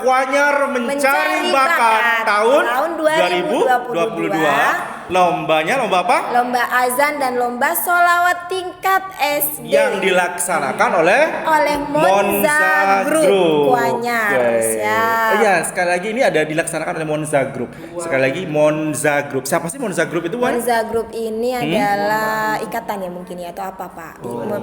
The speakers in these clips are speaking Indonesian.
Kuanyar Mencari Bakat tahun 2022. Lombanya lomba apa? Lomba azan dan lomba sholawat tingkat SD yang dilaksanakan oleh Monza Group Kuanyar. Iya, sekali lagi ini ada dilaksanakan oleh Monza Group. Sekali lagi Monza Group. Siapa sih Monza Group itu, Wan? Monza Group ini adalah ikatan ya mungkin ya, atau apa Pak?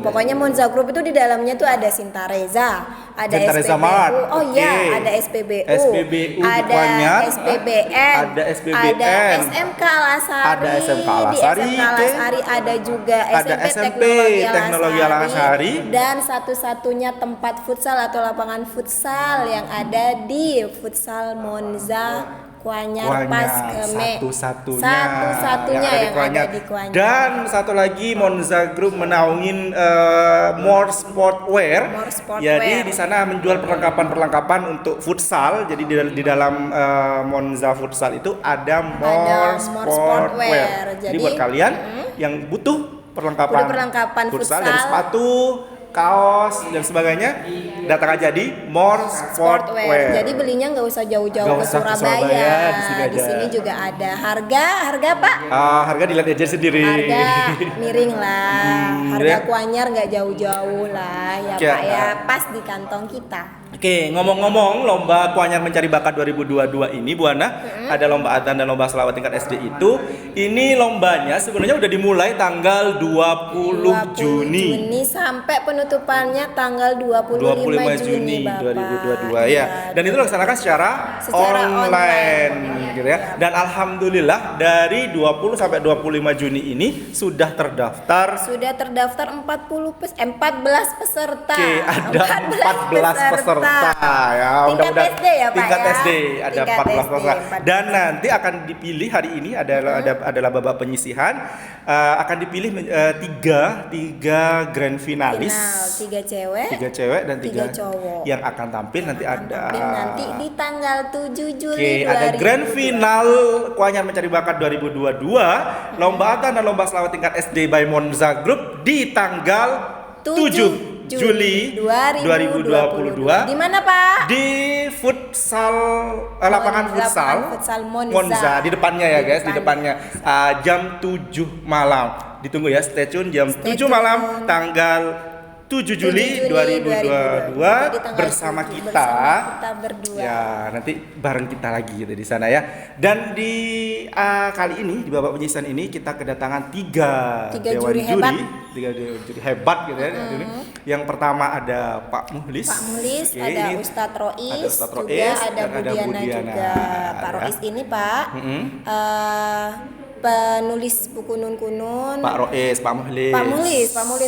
Pokoknya Monza Group itu di dalamnya tuh ada Sinta Reza, ada Sinta Reza SPBU. Mart. Iya, ada SPBU. SPBU di ada Kuanyar. SPBN. Ada SPBN. Ada SMK Alasari. Ada SMK Alasari. Di SMK Alasari ada juga ada SMP Teknologi Alasari. Dan satu-satunya tempat futsal atau lapangan futsal yang ada di Futsal Monza Kuanyar Paskeme. Satu-satunya yang ada di Kuanyar. Dan satu lagi Monza Group menaungin More Sportwear. Jadi di sana menjual perlengkapan untuk futsal. Jadi di dalam Monza Futsal itu ada More Sportwear. Jadi buat kalian yang butuh perlengkapan futsal dari sepatu, kaos dan sebagainya, datang aja di More Sportwear. Jadi belinya nggak usah jauh-jauh ke Surabaya. Di sini juga ada. Harga Pak? Harga dilihat aja sendiri. Harga miring lah. Harga Kuanyar nggak jauh-jauh lah ya Pak ya. Pas di kantong kita. Oke, ngomong-ngomong lomba Kuanyar Mencari Bakat 2022 ini Bu Ana, ada lomba adzan dan lomba sholawat tingkat SD itu. Ini lombanya sebenarnya udah dimulai tanggal 20 Juni sampai penutupannya tanggal 25 Juni 2022 ya. Dan itu dilaksanakan secara online gitu ya. Dan alhamdulillah dari 20 sampai 25 Juni ini sudah terdaftar 14 peserta. Oke, ada 14 peserta. Ya, tingkat SD ya Pak tingkat ya? SD ada 14 peserta. Dan nanti akan dipilih hari ini adalah babak penyisihan, akan dipilih tiga grand finalis, tiga cewek dan tiga cowok yang akan tampil nanti di tanggal 7 Juli. Ada grand final Kuanyar Mencari Bakat 2022 lomba adzan dan lomba sholawat tingkat SD by Monza Group di tanggal 7 Juli 2022. Di mana Pak? Di futsal, lapangan futsal Monza. Di depannya ya guys, di depannya jam 7 malam. Ditunggu ya, stay tune jam 7 malam tanggal 7 Juli 2022 bersama kita berdua. Ya, nanti bareng kita lagi gitu di sana ya. Dan di kali ini di babak penyisihan ini kita kedatangan tiga juri hebat gitu ya. Yang pertama ada Pak Muhlis, ada Ustadz Rois, juga ada Budiana juga. Pak Rois ini Pak penulis buku Nun Kunun. Pak Muhlis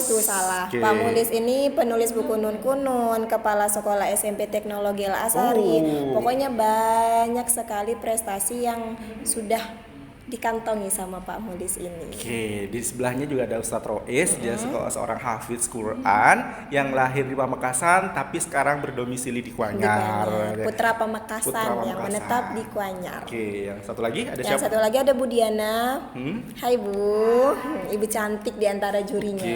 tuh salah. Pak Muhlis ini penulis buku Nun Kunun, kepala sekolah SMP Teknologi Alasari. Pokoknya banyak sekali prestasi yang sudah dikantongi sama Pak Muhlis ini. Oke, di sebelahnya juga ada Ustadz Rois, dia seorang hafiz Quran yang lahir di Pamekasan tapi sekarang berdomisili di Kuanyar. Putra Pamekasan yang menetap di Kuanyar. Oke, yang satu lagi ada siapa? Yang satu lagi ada Budiana. Hai Bu, ibu cantik di antara jurinya.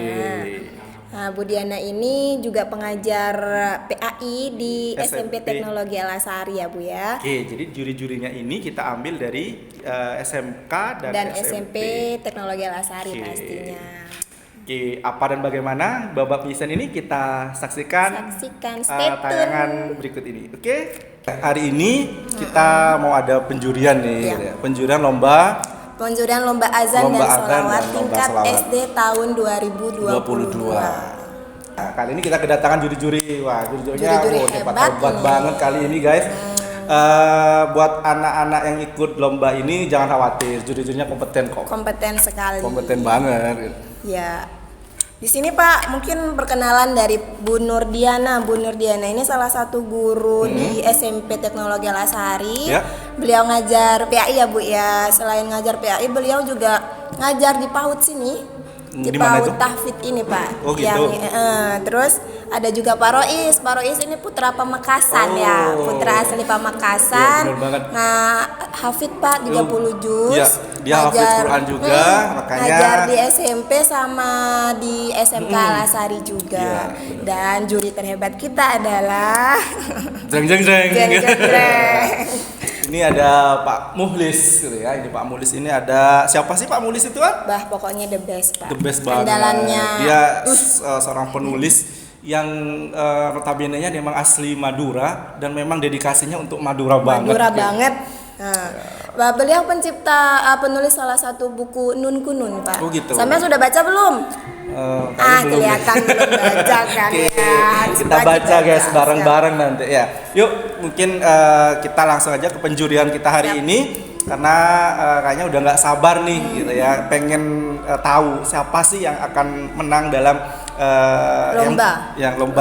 Nah, Budiana ini juga pengajar PAI di SMP Teknologi Alasari ya Bu ya. Oke, jadi juri-jurinya ini kita ambil dari SMK dan SMP Teknologi Alasari pastinya. Oke, apa dan bagaimana babak penyisihan ini kita saksikan tayangan berikut ini. Oke, hari ini kita mau ada penjurian nih, penjurian lomba azan dan sholawat tingkat SD tahun 2022. Nah, kali ini kita kedatangan juri-juri. Wah, juri-jurinya hebat banget kali ini guys. Buat anak-anak yang ikut lomba ini jangan khawatir, juri-jurinya kompeten kok. Kompeten sekali. Kompeten banget. Ya. Di sini Pak, mungkin perkenalan dari Bu Nurdiana. Bu Nurdiana ini salah satu guru di SMP Teknologi Alasari. Beliau ngajar PAI ya Bu ya. Selain ngajar PAI, beliau juga ngajar di PAUD sini. Di mana itu? PAUD Tahfidz ini Pak. Oh, gitu. Terus ada juga Pak Rois. Pak Rois ini putra Pamekasan ya, putra asli Pamekasan. Iya, benar banget. Nah, hafid Pak 30 juz. Iya, dia hafid Quran juga, makanya ngajar di SMP sama di SMK Al Azhari juga. Iya, dan juri terhebat kita adalah jreng jreng jreng. Jreng, jreng, jreng. Ini ada Pak Muhlis gitu ya. Ini Pak Muhlis ini ada siapa sih Pak Muhlis itu kan? Bah, pokoknya the best Pak. The best banget. Andalannya. Dia seorang penulis yang notabene-nya memang asli Madura dan memang dedikasinya untuk Madura banget. Madura banget. Nah, beliau pencipta penulis salah satu buku Nun Kunun Pak. Oh gitu. Sampai sudah baca belum? Kelihatan belum baca kan ya. Harus Kita baca guys Siap. bareng-bareng nanti ya. Yuk mungkin kita langsung aja ke penjurian kita hari ini karena kayaknya udah nggak sabar nih gitu ya, pengen tahu siapa sih yang akan menang dalam lomba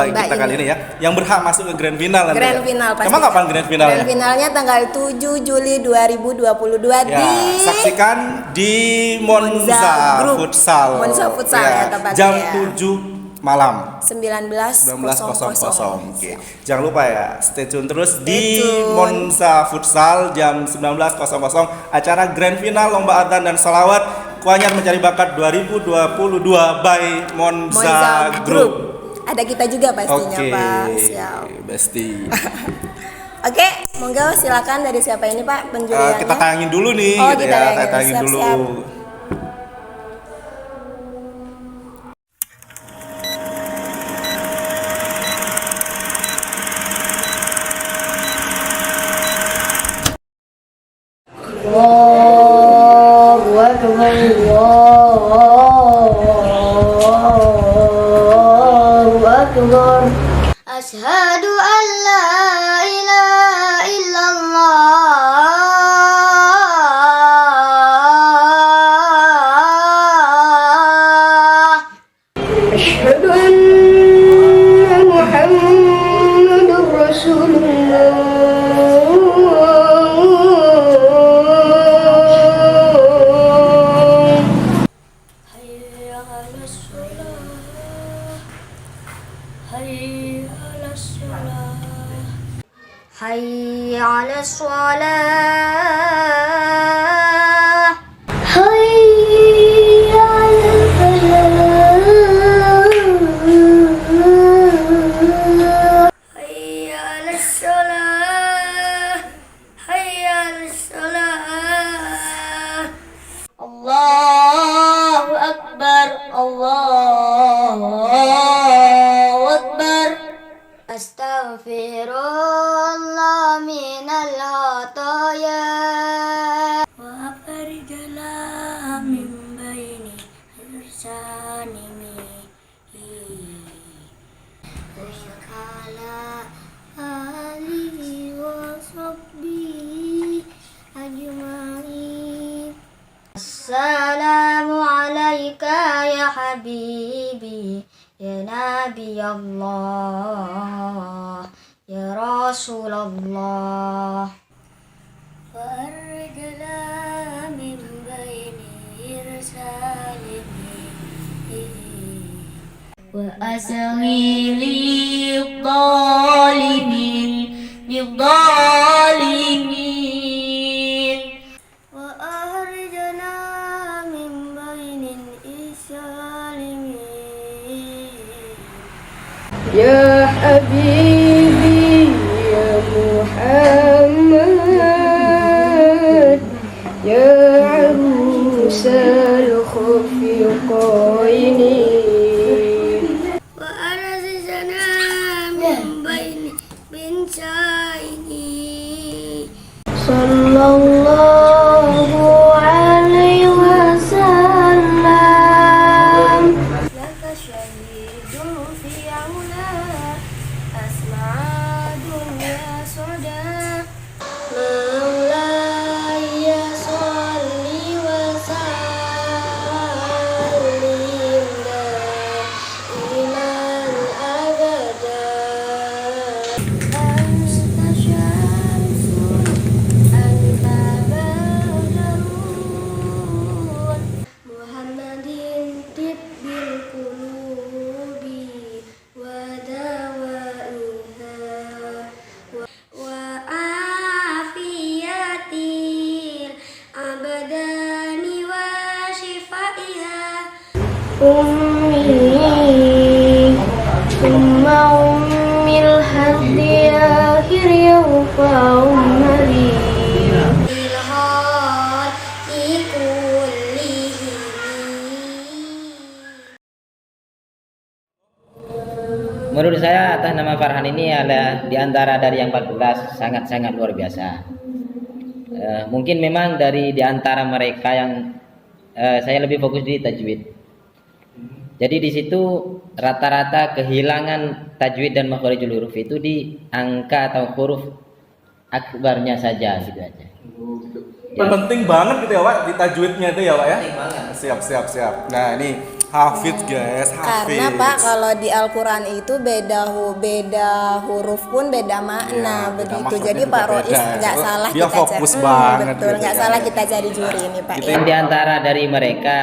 kita kali ini ya, yang berhak masuk ke grand final nanti. Grand final pasti. Emang kapan grand finalnya? Grand finalnya tanggal 7 Juli 2022 ya, saksikan di Monza Futsal. Monza Futsal ya, tepatnya jam ya. 7 malam 19.00. Oke. Jangan lupa ya, stay tune terus di Monza Futsal jam 19.00 acara grand final lomba adzan dan salawat Kuanyar Mencari Bakat 2022 by Monza Group. Ada kita juga pastinya Pak. Siap. Besti. Oke, monggo silakan dari siapa ini Pak penjuriannya? Kita tayangin dulu nih gitu kita ya, tayangin dulu. Siap. Allahu Akbar, Allahu Akbar. Asyhadu an la ilaha illallah. Asyhadu anna Muhammadur Rasulullah. Hayya 'alas shalah. Hayya 'alal falah. Hayya 'alas shalah. Hayya 'alas shalah. Allahu akbar. Allahu akbar. Astaghfirullah minal khataya wa akhrijna min baini irsanimi wa kala alihi wa sahbihi ajma'in. Assalamu alayka ya habibi ya Nabi Allah, ya Rasulullah. Farjala min baini irsalimi wa asghili lidh-dhalimin wa arjana min baini irsalimi. Ya Habibi ya Muhammad ya arusal khafiqaini wa arzizana min baini binsaini sallallahu alaihi wasallam. Laka syahidun fi aula asma Menurut saya atas nama Farhan ini adalah di antara dari yang 14 sangat-sangat luar biasa. Mungkin memang di antara mereka yang saya lebih fokus di tajwid. Jadi di situ rata-rata kehilangan tajwid dan makharijul huruf itu di angka atau huruf akbarnya saja gitu aja. Penting banget gitu ya Pak di tajwidnya itu ya Pak ya. Penting banget. Siap. Nah ini hafid guys, hafid. Karena Pak kalau di Al-Qur'an itu beda huruf pun beda makna Iya, beda begitu. maknanya Jadi juga Pak Rois beda. nggak So, salah dia kita fokus banget betul, gitu nggak ya. salah kita cari juri ini Pak. Gitu Ya. Di antara dari mereka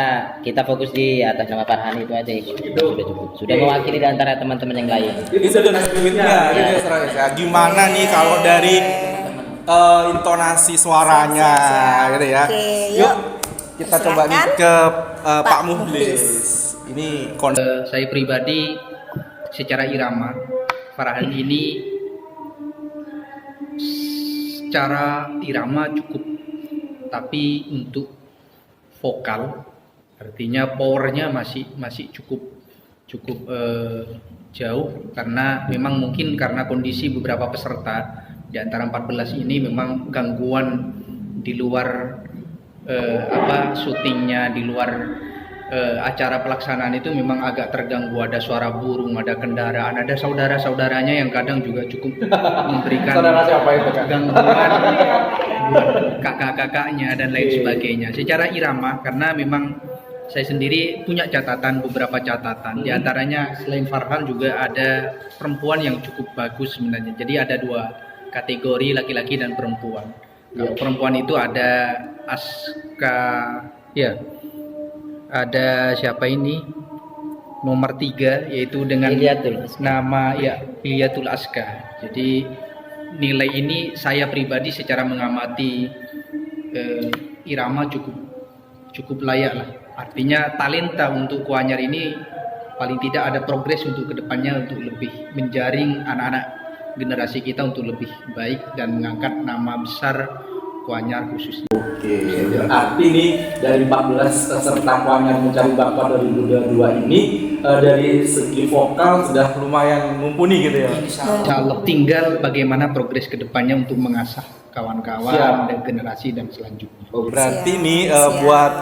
kita fokus di atas nama Farhan itu aja sudah cukup. Sudah mewakili di antara teman-teman yang lain. Ini sudah tajwidnya. Ini Rois ya. Gimana nih kalau dari intonasi suaranya Siap. gitu ya. Oke, Yuk kita coba nih Silakan. ke Pak Pak Muhlis. Ini Saya pribadi secara irama Farhan ini secara irama cukup, tapi untuk vokal artinya powernya masih cukup jauh, karena memang mungkin karena kondisi beberapa peserta di antara 14 ini memang gangguan di luar syutingnya, di luar acara pelaksanaan itu memang agak terganggu. Ada suara burung, ada kendaraan, ada saudara-saudaranya yang kadang juga cukup memberikan gangguan, kakak-kakaknya dan lain sebagainya. Secara irama, karena memang saya sendiri punya beberapa catatan. Di antaranya selain Farhan juga ada perempuan yang cukup bagus sebenarnya. Jadi ada 2 kategori, laki-laki dan perempuan. Kalau perempuan itu ada Aska, ya. Ada siapa ini? Nomor 3 yaitu dengan nama Hilyatul Aska. Jadi nilai ini saya pribadi secara mengamati irama cukup layak lah. Artinya talenta untuk Kuanyar ini paling tidak ada progres untuk kedepannya, untuk lebih menjaring anak-anak generasi kita untuk lebih baik dan mengangkat nama besar Kuanyar khususnya. Oke, berarti nih dari 14 peserta Kuanyar Mencari Bakat 2022 ini dari segi vokal sudah lumayan mumpuni gitu ya. Insya Allah, tinggal bagaimana progres kedepannya untuk mengasah kawan-kawan dan generasi dan selanjutnya. Oh, berarti Siap, nih siap. buat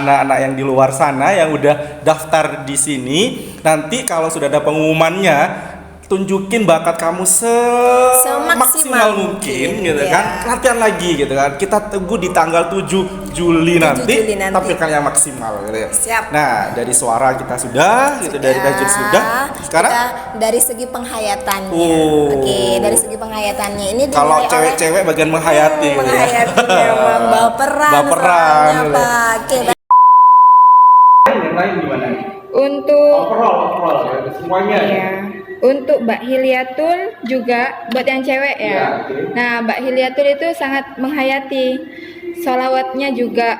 anak-anak yang di luar sana yang udah daftar di sini, nanti kalau sudah ada pengumumannya tunjukin bakat kamu semaksimal mungkin gitu ya. kan, latihan lagi gitu kan. Kita tunggu di tanggal 7 Juli nanti, tampilkan yang maksimal gitu ya. Siap. Nah, dari suara kita sudah, gitu, dari tajwid sudah. Sekarang kita dari segi penghayatannya. Oh. Oke, dari segi penghayatannya ini kalau dinilai cewek-cewek bagian menghayati gitu ya. menghayatinya memang baperan Baperan, soalnya, gitu. Pak. Oke, Yang lain gimana? Untuk Overall semuanya. ya, untuk Mbak Hilyatul juga buat yang cewek ya. Ya, oke. Nah, Mbak Hilyatul itu sangat menghayati. Sholawatnya juga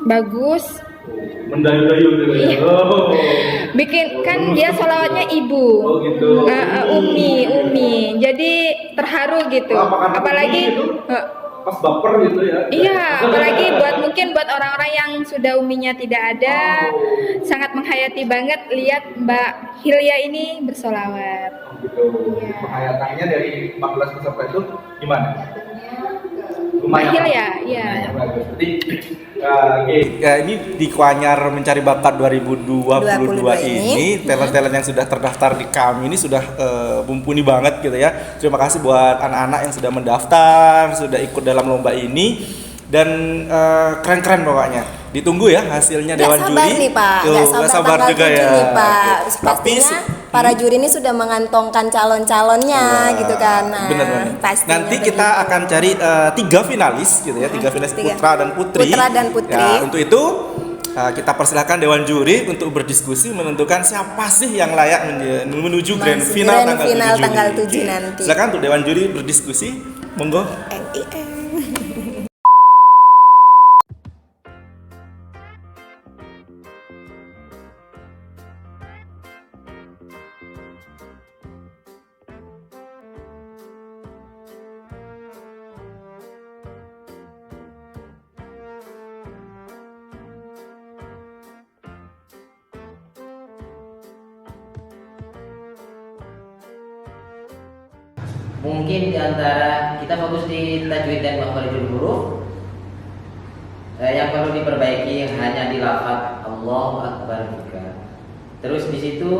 bagus. Mendayu-dayu gitu ya. Iya. Bikin kan dia sholawatnya ibu. Oh, gitu. Umi. Jadi terharu gitu. Apalagi Pas baper gitu ya. iya, apalagi buat orang-orang yang sudah uminya tidak ada, sangat menghayati banget lihat Mbak Hilya ini bersolawat. Gitu. Penghayatannya dari 14 peserta itu gimana? Mbak Hilya, iya. Jadi ini di Kuanyar Mencari Bakat 2022 ini talent-talent yang sudah terdaftar di kami ini sudah mumpuni banget gitu ya. Terima kasih buat anak-anak yang sudah mendaftar, sudah ikut dalam lomba ini, dan keren-keren pokoknya. Ditunggu ya hasilnya Dewan Juri. Nggak sabar nih Pak, nggak sabar juga tanggal ya. 7 nih Pak. Tapi Pastinya para juri ini sudah mengantongkan calon-calonnya gitu kan. Nah, bener. pastinya Nanti begitu. kita akan cari 3 finalis gitu ya, 3 finalis Tiga. putra dan putri. Putra dan putri. Ya, untuk itu kita persilahkan Dewan Juri untuk berdiskusi menentukan siapa sih yang layak menuju grand final tanggal 7 Juni. nanti. Silakan untuk Dewan Juri berdiskusi. Monggo. NIM. Mungkin di antara kita fokus di tajwid dan makharijul huruf, yang perlu diperbaiki hanya di lafaz Allahu Akbar juga. Terus di situ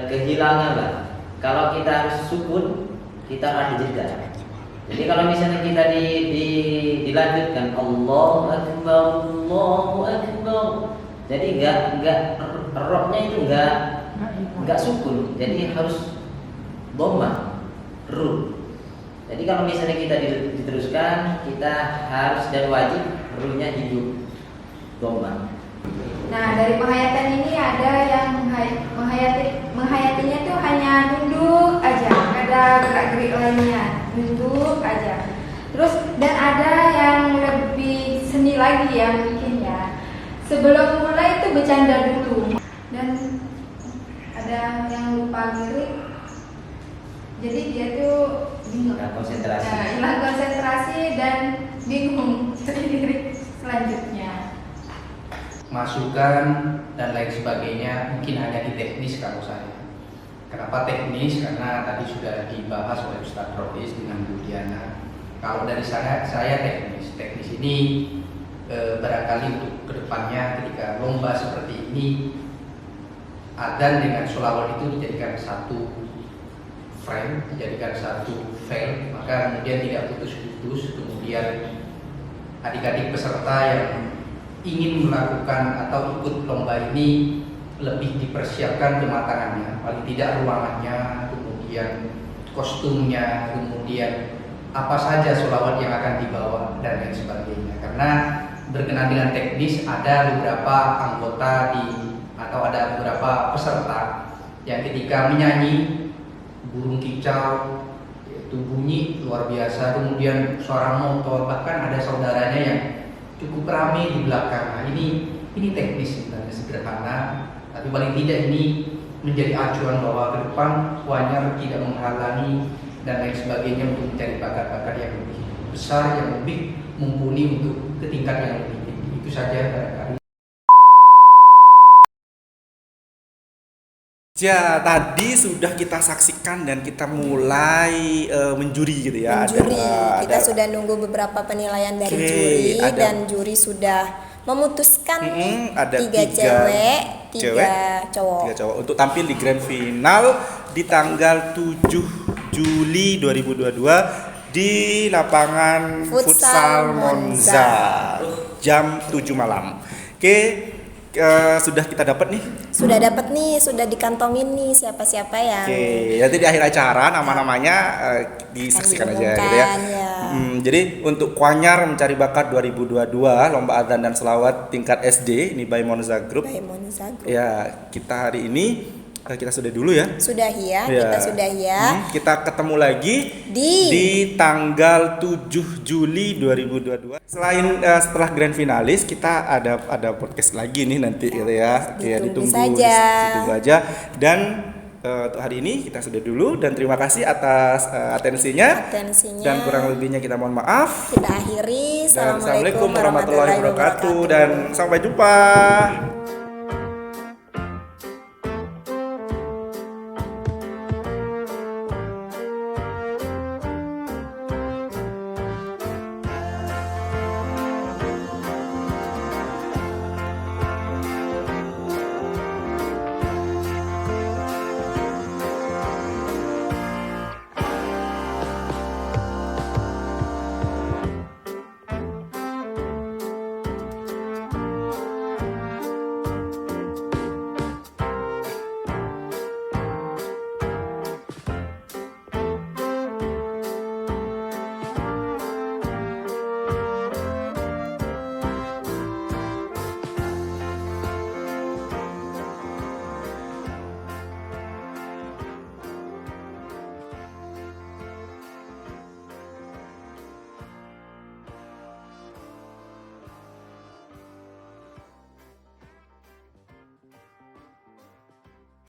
kehilangan lah. Kalau kita harus sukun, kita ada jeda. Jadi kalau misalnya kita dilanjutkan Allahu Akbar, Allahu Akbar, jadi enggak rohnya itu enggak sukun, jadi harus dhamma, ru. Jadi kalau misalnya kita diteruskan, kita harus dan wajib ruhnya hidup, dhamma. Nah, dari penghayatan ini ada yang menghayatinya tuh hanya nunduk aja, nggak ada gerak-gerik lainnya, nunduk aja. Terus dan ada yang lebih seni lagi ya mungkin ya. Sebelum mulai itu bercanda dulu. Dan ada yang lupa lirik. Jadi dia tuh bingung. Hilang konsentrasi dan bingung cari lirik selanjutnya. Masukan dan lain sebagainya mungkin hanya di teknis kalau saya. Kenapa teknis? Karena tadi sudah dibahas oleh Ustadz Rodis dengan Bu Diana. Kalau dari saya teknis. Teknis ini barangkali untuk kedepannya ketika lomba seperti ini, adzan dengan sholawat itu dijadikan satu frame, dijadikan satu file, maka kemudian tidak putus-putus. Kemudian adik-adik peserta yang ingin melakukan atau ikut lomba ini lebih dipersiapkan kematangannya, paling tidak ruangannya, kemudian kostumnya, kemudian apa saja sholawat yang akan dibawa dan lain sebagainya. Karena berkenaan dengan teknis, ada beberapa anggota atau ada beberapa peserta yang ketika menyanyi burung kicau itu bunyi luar biasa, kemudian suara motor, bahkan ada saudaranya yang cukup ramai di belakang. Nah, ini teknis sebenarnya sederhana, tapi paling tidak ini menjadi acuan bahwa ke depan Wanyar tidak menghalangi dan lain sebagainya untuk mencari bakat-bakat yang lebih besar, yang lebih mumpuni untuk ke tingkat yang lebih tinggi. Itu saja barangkali. Ya, tadi sudah kita saksikan dan kita mulai menjuri gitu ya. Menjuri. Kita sudah nunggu beberapa penilaian dari juri dan juri sudah memutuskan ada tiga cewek, tiga cowok untuk tampil di grand final di tanggal 7 Juli 2022 di lapangan Futsal Monza jam 7 malam. Oke. Sudah kita dapat nih. Sudah dikantongin nih siapa-siapa yang. Oke, nanti di akhir acara nama-namanya disaksikan aja gitu ya. Jadi untuk Kwanyar mencari bakat 2022 lomba adzan dan selawat tingkat SD ini by Monza Group. Ya, kita hari ini kita sudah dulu ya. Kita sudah ya. Kita ketemu lagi di tanggal 7 Juli 2022. Selain setelah grand finalis kita ada podcast lagi nih nanti gitu ya. Ditunggu aja. Dan untuk hari ini kita sudah dulu dan terima kasih atas atensinya. Dan kurang lebihnya kita mohon maaf. Kita akhiri. Assalamualaikum warahmatullahi wabarakatuh dan sampai jumpa.